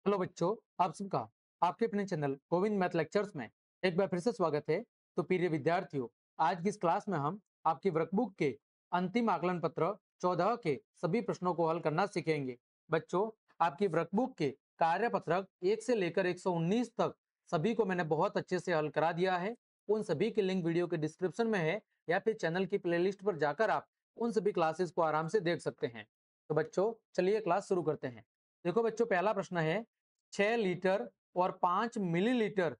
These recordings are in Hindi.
हेलो बच्चों, आप सबका आपके अपने चैनल गोविंद मैथ लेक्चर्स में एक बार फिर से स्वागत है। तो प्रिय विद्यार्थियों, आज की इस क्लास में हम आपकी वर्कबुक के अंतिम आकलन पत्र 14 के सभी प्रश्नों को हल करना सीखेंगे। बच्चों, आपकी वर्कबुक के कार्य पत्रक 1 से लेकर 119 तक सभी को मैंने बहुत अच्छे से हल करा दिया है। उन सभी के लिंक वीडियो के डिस्क्रिप्शन में है या फिर चैनल की प्लेलिस्ट पर जाकर आप उन सभी क्लासेस को आराम से देख सकते हैं। तो बच्चों, चलिए क्लास शुरू करते हैं। देखो बच्चों, पहला प्रश्न है 6 लीटर और 5 मिलीलीटर,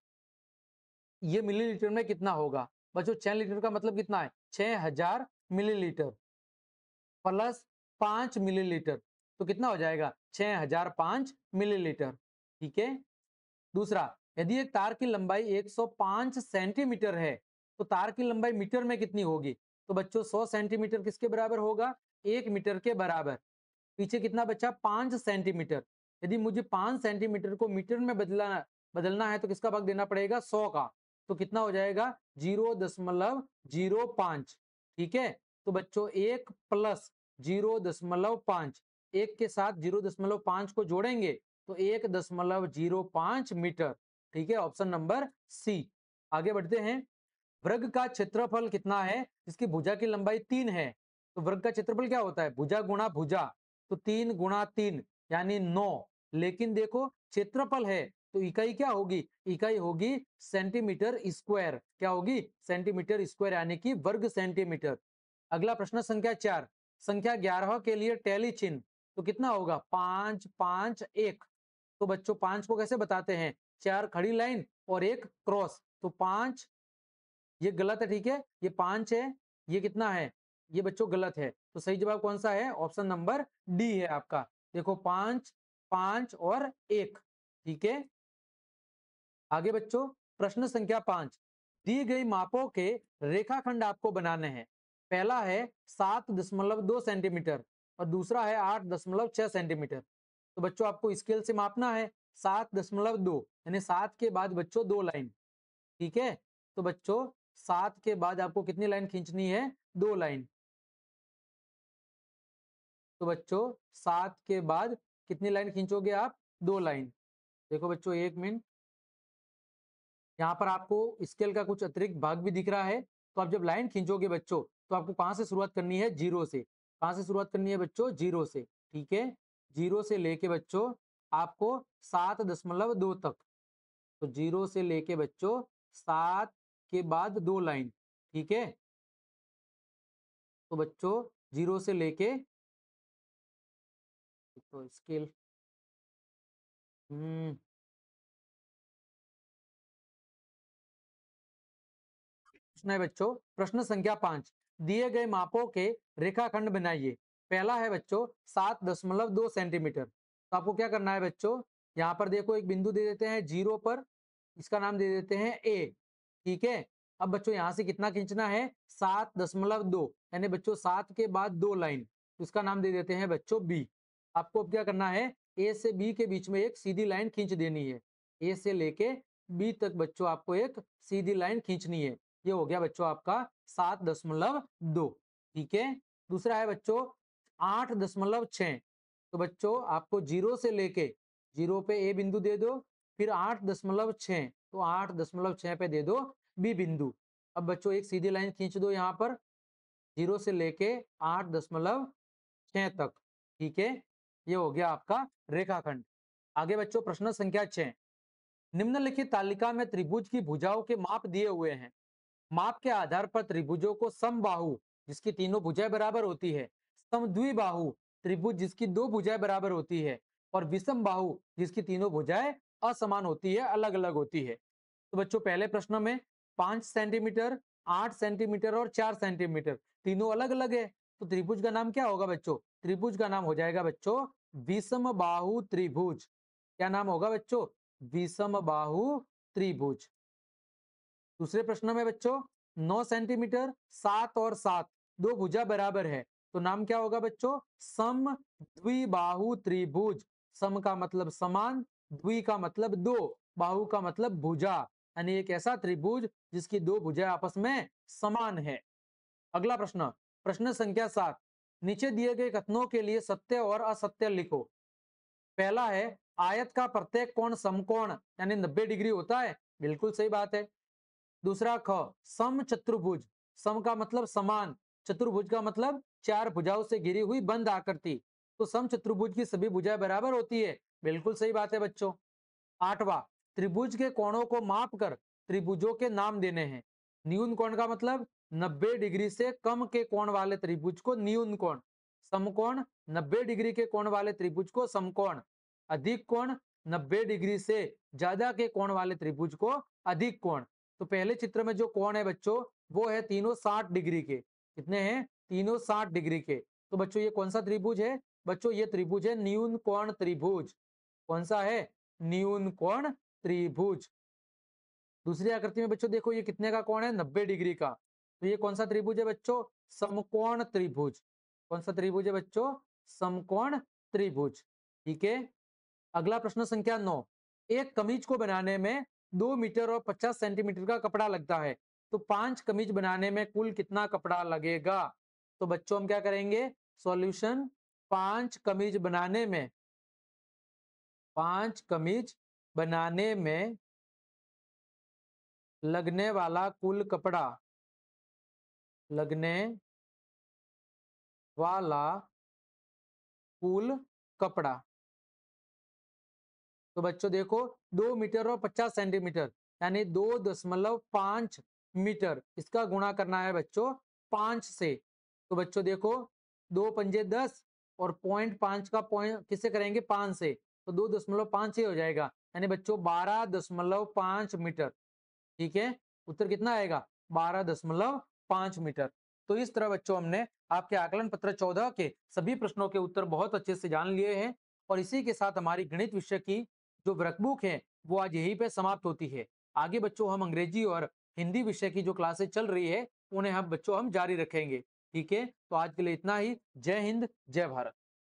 ये मिलीलीटर में कितना होगा? बच्चों, 6 लीटर का मतलब कितना है? 6000 मिलीलीटर प्लस 5 मिलीलीटर, तो कितना हो जाएगा? 6005 मिलीलीटर। ठीक है। दूसरा, यदि एक तार की लंबाई 105 सेंटीमीटर है तो तार की लंबाई मीटर में कितनी होगी? तो बच्चों, 100 सेंटीमीटर किसके बराबर होगा? 1 मीटर के बराबर। पीछे कितना बचा? 5 सेंटीमीटर। यदि मुझे 5 सेंटीमीटर को मीटर में बदलना बदलना है तो किसका भाग देना पड़ेगा? 100 का। तो कितना हो जाएगा? 0.05। ठीक है। तो बच्चों, 1 प्लस 0.5, एक के साथ 0.5 को जोड़ेंगे तो 1.05 मीटर। ठीक है, ऑप्शन नंबर सी। आगे बढ़ते हैं। वर्ग का क्षेत्रफल कितना है जिसकी भुजा की लंबाई 3 है? तो वर्ग का क्षेत्रफल क्या होता है? भुजा गुणा भुजा। तो 3 गुणा 3 यानी 9। लेकिन देखो, क्षेत्रफल है तो इकाई क्या होगी? इकाई होगी सेंटीमीटर स्क्वायर। क्या होगी? सेंटीमीटर स्क्वायर, यानी कि वर्ग सेंटीमीटर। अगला प्रश्न संख्या 4, संख्या 11 के लिए टैली चिन्ह तो कितना होगा? 5 5 1। तो बच्चों, 5 को कैसे बताते हैं? 4 खड़ी लाइन और एक क्रॉस। तो 5, ये गलत है। ठीक है, ये 5 है। ये कितना है? ये बच्चों गलत है। तो सही जवाब कौन सा है? ऑप्शन नंबर डी है आपका। देखो, 5 5 और 1। ठीक है। आगे बच्चों, प्रश्न संख्या 5, दी गई मापों के रेखाखंड आपको बनाने हैं। पहला है 7.2 सेंटीमीटर और दूसरा है 8.6 सेंटीमीटर। तो बच्चों, आपको स्केल से मापना है 7.2, यानी 7 के बाद बच्चों 2 लाइन। ठीक है। तो बच्चों, 7 के बाद आपको कितनी लाइन खींचनी है? 2 लाइन। तो बच्चों, 7 के बाद कितनी लाइन खींचोगे आप? 2 लाइन। देखो बच्चों, 1 मिनट। यहाँ पर आपको स्केल का कुछ अतिरिक्त भाग भी दिख रहा है। तो आप जब लाइन खींचोगे बच्चों, तो आपको कहाँ से शुरुआत करनी है? 0 से। कहाँ से शुरुआत करनी है बच्चों? 0 से। ठीक है। 0 से लेके बच्चों आपको 7.2 तक। तो 0 से लेके बच्चों 7 के बाद 2 लाइन। ठीक है। तो बच्चों, 0 से लेके, तो स्केल, प्रश्न है बच्चों, प्रश्न संख्या 5, दिए गए मापों के रेखाखंड बनाइए। पहला है बच्चों 7.2 सेंटीमीटर। तो आपको क्या करना है बच्चों? यहाँ पर देखो, एक बिंदु दे देते हैं 0 पर, इसका नाम दे देते हैं ए। ठीक है। अब बच्चों, यहाँ से कितना खींचना है? 7.2, यानी बच्चों 7 के बाद 2 लाइन। तो इसका नाम दे देते हैं बच्चों बी। आपको अब क्या करना है? ए से बी के बीच में एक सीधी लाइन खींच देनी है। ए से लेके बी तक बच्चों आपको एक सीधी लाइन खींचनी है। ये हो गया बच्चों आपका 7.2। ठीक है। दूसरा है बच्चों 8.6। तो बच्चों, आपको 0 से लेके, 0 पे ए बिंदु दे दो, फिर 8.6, तो 8.6 पे दे दो बी बिंदु। अब बच्चों, एक सीधी लाइन खींच दो यहाँ पर 0 से लेके 8.6 तक। ठीक है। ये हो गया आपका रेखाखंड। आगे बच्चों, प्रश्न संख्या 6, निम्नलिखित तालिका में त्रिभुज की भुजाओं के माप दिए हुए हैं। माप के आधार पर त्रिभुजों को समबाहु, जिसकी तीनों भुजाएं बराबर होती है, समद्विबाहु, त्रिभुज जिसकी 2 भुजाएं बराबर होती है, और विषम बाहु, जिसकी तीनों भुजाएं असमान होती है, अलग अलग होती है। तो बच्चों, पहले प्रश्न में 5 सेंटीमीटर, 8 सेंटीमीटर और 4 सेंटीमीटर तीनों अलग अलग है। तो त्रिभुज का नाम क्या होगा बच्चों? त्रिभुज का नाम हो जाएगा बच्चों विषम बाहु त्रिभुज। क्या नाम होगा बच्चों? विषम बाहु त्रिभुज। दूसरे प्रश्न में बच्चों 9 सेंटीमीटर, 7 और 7 दो भुजा बराबर है, तो नाम क्या होगा बच्चों? सम द्विबाहु त्रिभुज। सम का मतलब समान, द्वि का मतलब दो, बाहु का मतलब भुजा, यानी एक ऐसा त्रिभुज जिसकी 2 भुजाएं आपस में समान है। अगला प्रश्न, प्रश्न संख्या 7, नीचे दिए गए कथनों के लिए सत्य और असत्य लिखो। पहला है आयत का प्रत्येक कोण समकोण यानी 90 डिग्री होता है, बिल्कुल सही बात है। दूसरा ख सम चतुर्भुज, सम का मतलब समान, चतुर्भुज का मतलब चार भुजाओं से घिरी हुई बंद आकृति, तो सम चतुर्भुज की सभी भुजाएं बराबर होती है, बिल्कुल सही बात है बच्चों। आठवां त्रिभुज के कोणों को माप कर त्रिभुजों के नाम देने हैं। न्यून कोण का मतलब 90 डिग्री से कम के कोण वाले त्रिभुज को न्यून कोण, समकोण 90 डिग्री के कोण वाले त्रिभुज को समकोण, अधिक कोण 90 डिग्री से ज्यादा के कोण वाले त्रिभुज को अधिक कोण। तो पहले चित्र में जो कोण है बच्चों वो है तीनों 60 डिग्री के, कितने हैं, तीनों 60 डिग्री के। तो बच्चों ये कौन सा त्रिभुज है, बच्चों ये त्रिभुज है न्यून कोण त्रिभुज। कौन सा है, न्यून कोण त्रिभुज। दूसरी आकृति में बच्चों देखो ये कितने का कोण है, 90 डिग्री का, तो ये कौन सा त्रिभुज है बच्चों, समकोण त्रिभुज। कौन सा त्रिभुज है बच्चों, समकोण त्रिभुज। ठीक है। अगला प्रश्न संख्या 9, एक कमीज को बनाने में 2 मीटर और 50 सेंटीमीटर का कपड़ा लगता है, तो 5 कमीज बनाने में कुल कितना कपड़ा लगेगा। तो बच्चों हम क्या करेंगे, सॉल्यूशन, 5 कमीज बनाने में, 5 कमीज बनाने में लगने वाला कुल कपड़ा, लगने वाला कुल कपड़ा। तो बच्चों देखो 2 मीटर और 50 सेंटीमीटर यानी 2.5 मीटर, इसका गुणा करना है बच्चों 5 से। तो बच्चों देखो 2 पंजे 10 और 0.5 का पॉइंट किससे करेंगे, 5 से, तो 2.5 से हो जाएगा, यानी बच्चों 12.5 मीटर। ठीक है, उत्तर कितना आएगा, 12.5 मीटर। तो इस तरह बच्चों हमने आपके आकलन पत्र 14 के सभी प्रश्नों के उत्तर बहुत अच्छे से जान लिए हैं, और इसी के साथ हमारी गणित विषय की जो वर्कबुक है वो आज यहीं पे समाप्त होती है। आगे बच्चों हम अंग्रेजी और हिंदी विषय की जो क्लासेस चल रही है उन्हें हम बच्चों हम जारी रखेंगे। ठीक है, तो आज के लिए इतना ही। जय हिंद, जय भारत।